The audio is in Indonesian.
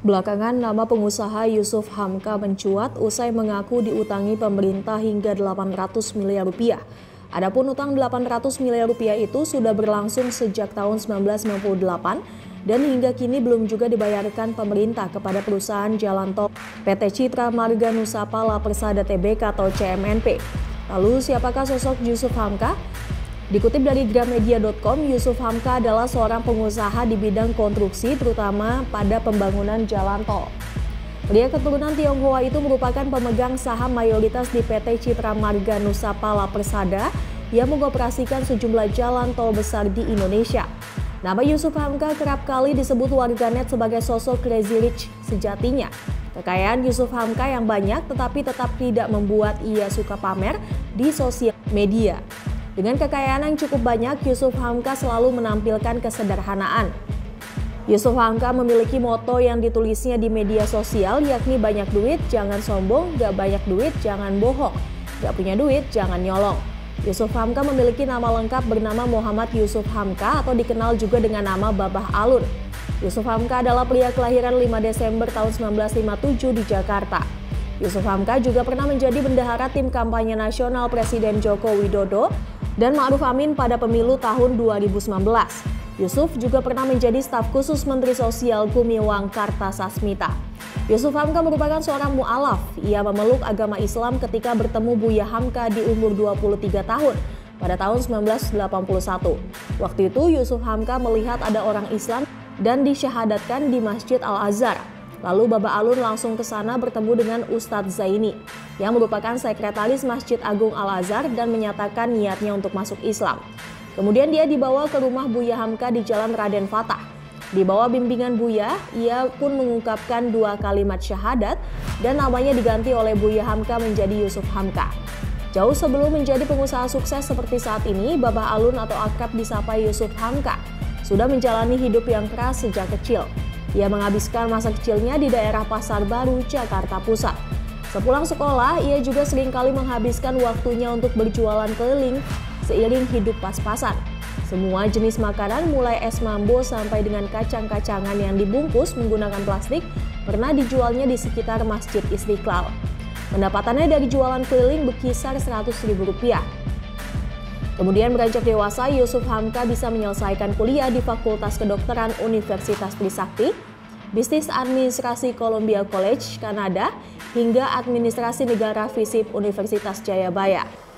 Belakangan nama pengusaha Yusuf Hamka mencuat usai mengaku diutangi pemerintah hingga 800 miliar rupiah. Adapun utang 800 miliar rupiah itu sudah berlangsung sejak tahun 1998 dan hingga kini belum juga dibayarkan pemerintah kepada perusahaan jalan tol PT Citra Marga Nusapala Persada Tbk atau CMNP. Lalu siapakah sosok Yusuf Hamka? Dikutip dari gramedia.com, Yusuf Hamka adalah seorang pengusaha di bidang konstruksi terutama pada pembangunan jalan tol. Pria keturunan Tionghoa itu merupakan pemegang saham mayoritas di PT Citra Marga Nusapala Persada yang mengoperasikan sejumlah jalan tol besar di Indonesia. Nama Yusuf Hamka kerap kali disebut warganet sebagai sosok crazy rich sejatinya. Kekayaan Yusuf Hamka yang banyak tetapi tetap tidak membuat ia suka pamer di sosial media. Dengan kekayaan yang cukup banyak, Yusuf Hamka selalu menampilkan kesederhanaan. Yusuf Hamka memiliki moto yang ditulisnya di media sosial, yakni banyak duit, jangan sombong, gak banyak duit, jangan bohong, gak punya duit, jangan nyolong. Yusuf Hamka memiliki nama lengkap bernama Muhammad Yusuf Hamka atau dikenal juga dengan nama Babah Alun. Yusuf Hamka adalah pria kelahiran 5 Desember tahun 1957 di Jakarta. Yusuf Hamka juga pernah menjadi bendahara tim kampanye nasional Presiden Joko Widodo dan Ma'ruf Amin pada pemilu tahun 2019. Yusuf juga pernah menjadi staf khusus Menteri Sosial Gumiwang Kartasasmita. Yusuf Hamka merupakan seorang mu'alaf. Ia memeluk agama Islam ketika bertemu Buya Hamka di umur 23 tahun pada tahun 1981. Waktu itu Yusuf Hamka melihat ada orang Islam dan disyahadatkan di Masjid Al-Azhar. Lalu Babah Alun langsung ke sana bertemu dengan Ustadz Zaini yang merupakan sekretaris Masjid Agung Al-Azhar dan menyatakan niatnya untuk masuk Islam. Kemudian dia dibawa ke rumah Buya Hamka di Jalan Raden Fatah. Di bawah bimbingan Buya, ia pun mengungkapkan 2 kalimat syahadat dan namanya diganti oleh Buya Hamka menjadi Yusuf Hamka. Jauh sebelum menjadi pengusaha sukses seperti saat ini, Babah Alun atau akrab disapa Yusuf Hamka sudah menjalani hidup yang keras sejak kecil. Ia menghabiskan masa kecilnya di daerah Pasar Baru, Jakarta Pusat. Sepulang sekolah, ia juga seringkali menghabiskan waktunya untuk berjualan keliling seiring hidup pas-pasan. Semua jenis makanan mulai es mambo sampai dengan kacang-kacangan yang dibungkus menggunakan plastik pernah dijualnya di sekitar Masjid Istiqlal. Pendapatannya dari jualan keliling berkisar Rp100.000. Kemudian beranjak dewasa, Yusuf Hamka bisa menyelesaikan kuliah di Fakultas Kedokteran Universitas Trisakti, Bisnis Administrasi Columbia College, Kanada, hingga Administrasi Negara FISIP Universitas Jayabaya.